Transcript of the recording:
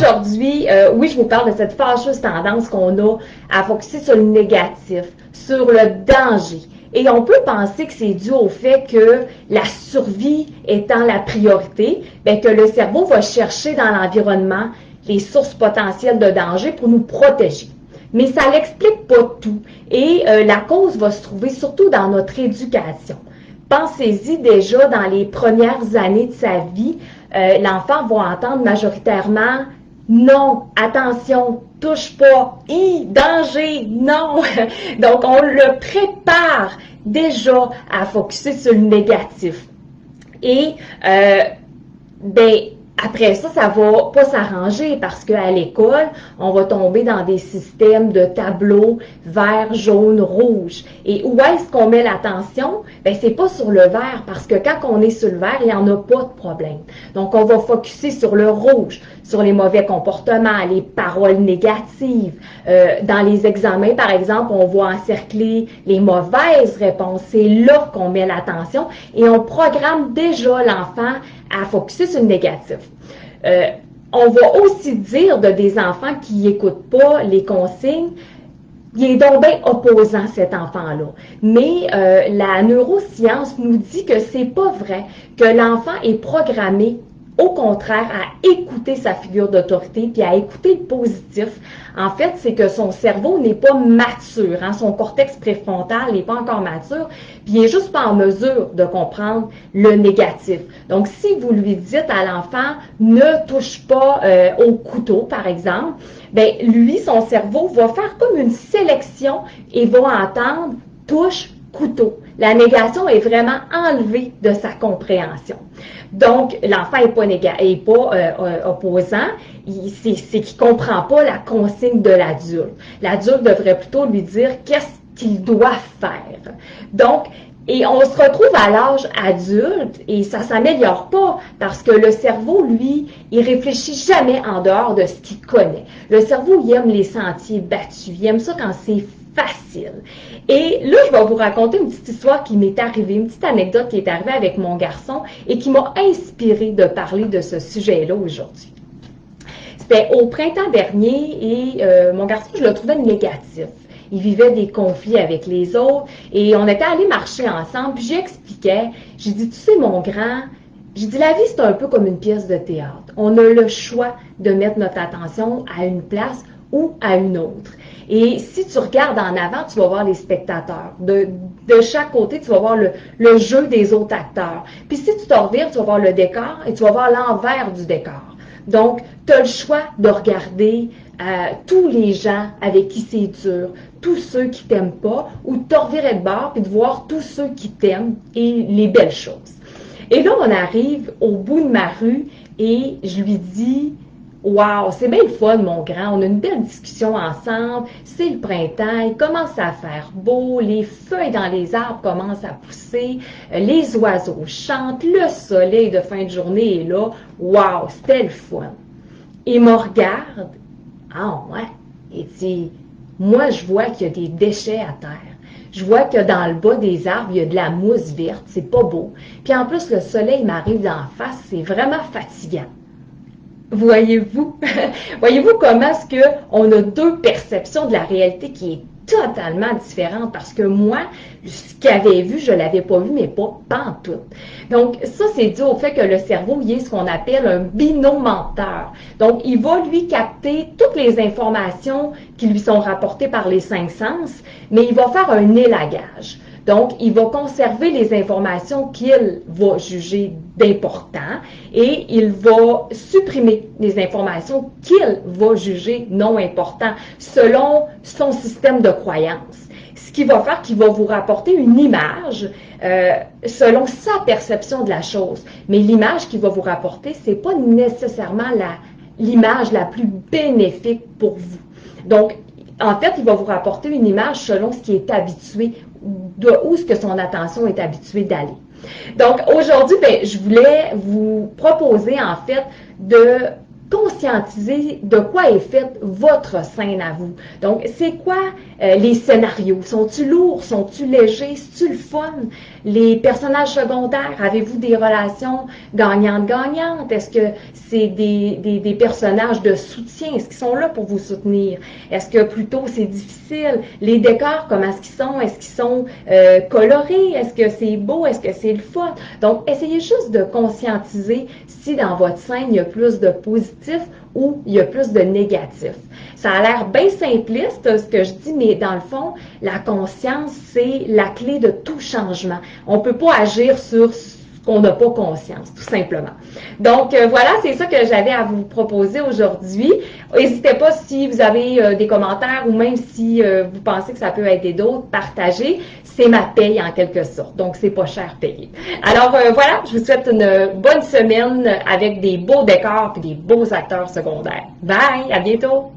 aujourd'hui, oui, je vous parle de cette fâcheuse tendance qu'on a à focusser sur le négatif, sur le danger. Et on peut penser que c'est dû au fait que la survie étant la priorité, bien que le cerveau va chercher dans l'environnement les sources potentielles de danger pour nous protéger. Mais ça n'explique pas tout. Et la cause va se trouver surtout dans notre éducation. Pensez-y déjà dans les premières années de sa vie, l'enfant va entendre majoritairement « non, attention, touche pas, danger, non ». Donc, on le prépare déjà à focusser sur le négatif. Et, après ça, ça va pas s'arranger parce qu'à l'école, on va tomber dans des systèmes de tableaux vert, jaune, rouge. Et où est-ce qu'on met l'attention? Ben, c'est pas sur le vert parce que quand on est sur le vert, il n'y en a pas de problème. Donc, on va focuser sur le rouge, sur les mauvais comportements, les paroles négatives. Dans les examens, par exemple, on va encercler les mauvaises réponses. C'est là qu'on met l'attention et on programme déjà l'enfant à focuser sur le négatif. On va aussi dire de des enfants qui n'écoutent pas les consignes, il est donc bien opposant cet enfant-là. Mais la neuroscience nous dit que c'est pas vrai, que l'enfant est programmé au contraire à écouter sa figure d'autorité puis à écouter le positif. En fait, c'est que son cerveau n'est pas mature, hein? Son cortex préfrontal n'est pas encore mature, puis il n'est juste pas en mesure de comprendre le négatif. Donc, si vous lui dites à l'enfant « ne touche pas au couteau », par exemple, bien, lui, son cerveau va faire comme une sélection et va entendre « touche couteau ». La négation est vraiment enlevée de sa compréhension. Donc, l'enfant n'est pas opposant, c'est qu'il ne comprend pas la consigne de l'adulte. L'adulte devrait plutôt lui dire qu'est-ce qu'il doit faire. Donc, et on se retrouve à l'âge adulte et ça ne s'améliore pas parce que le cerveau, lui, il réfléchit jamais en dehors de ce qu'il connaît. Le cerveau, il aime les sentiers battus, il aime ça quand c'est facile. Et là, je vais vous raconter une petite histoire qui m'est arrivée, une petite anecdote qui est arrivée avec mon garçon et qui m'a inspirée de parler de ce sujet-là aujourd'hui. C'était au printemps dernier et mon garçon, je le trouvais négatif. Il vivait des conflits avec les autres et on était allés marcher ensemble. Puis j'expliquais, j'ai dit, tu sais mon grand, j'ai dit la vie c'est un peu comme une pièce de théâtre. On a le choix de mettre notre attention à une place ou à une autre. Et si tu regardes en avant, tu vas voir les spectateurs. De chaque côté, tu vas voir le jeu des autres acteurs. Puis si tu te revires, tu vas voir le décor et tu vas voir l'envers du décor. Donc, tu as le choix de regarder tous les gens avec qui c'est dur, tous ceux qui t'aiment pas, ou de te revirer de bord et de voir tous ceux qui t'aiment et les belles choses. Et là, on arrive au bout de ma rue et je lui dis « Wow, c'est bien le fun, mon grand, on a une belle discussion ensemble, c'est le printemps, il commence à faire beau, les feuilles dans les arbres commencent à pousser, les oiseaux chantent, le soleil de fin de journée est là, wow, c'était le fun. » Il me regarde, « Ah ouais, il dit, moi je vois qu'il y a des déchets à terre. Je vois que dans le bas des arbres, il y a de la mousse verte, c'est pas beau. Puis en plus, le soleil m'arrive d'en face, c'est vraiment fatigant. » Voyez-vous? Voyez-vous comment est-ce qu'on a deux perceptions de la réalité qui est totalement différente parce que moi, ce qu'il avait vu, je ne l'avais pas vu, mais pas pantoute. Donc, ça, c'est dû au fait que le cerveau, il est ce qu'on appelle un binomenteur. Donc, il va lui capter toutes les informations qui lui sont rapportées par les 5 sens, mais il va faire un élagage. Donc, il va conserver les informations qu'il va juger d'important et il va supprimer les informations qu'il va juger non importantes selon son système de croyance. Ce qui va faire qu'il va vous rapporter une image selon sa perception de la chose. Mais l'image qu'il va vous rapporter, ce n'est pas nécessairement l'image la plus bénéfique pour vous. Donc, en fait, il va vous rapporter une image selon ce qui est habitué, où est-ce que son attention est habituée d'aller. Donc, aujourd'hui, je voulais vous proposer, en fait, de conscientiser de quoi est faite votre scène à vous. Donc, c'est quoi les scénarios? Sont-ils lourds? Sont-ils légers? C'est-tu le fun? Les personnages secondaires, avez-vous des relations gagnantes-gagnantes? Est-ce que c'est des personnages de soutien? Est-ce qu'ils sont là pour vous soutenir? Est-ce que plutôt c'est difficile? Les décors, comment est-ce qu'ils sont? Est-ce qu'ils sont colorés? Est-ce que c'est beau? Est-ce que c'est le fun? Donc, essayez juste de conscientiser si dans votre scène, il y a plus de positif ou il y a plus de négatif. Ça a l'air bien simpliste, ce que je dis, mais dans le fond, la conscience, c'est la clé de tout changement. On ne peut pas agir sur ce qu'on n'a pas conscience, tout simplement. Donc, voilà, c'est ça que j'avais à vous proposer aujourd'hui. N'hésitez pas si vous avez des commentaires ou même si vous pensez que ça peut aider d'autres, partagez. C'est ma paye en quelque sorte, donc c'est pas cher payé. Alors voilà, je vous souhaite une bonne semaine avec des beaux décors et des beaux acteurs secondaires. Bye, à bientôt!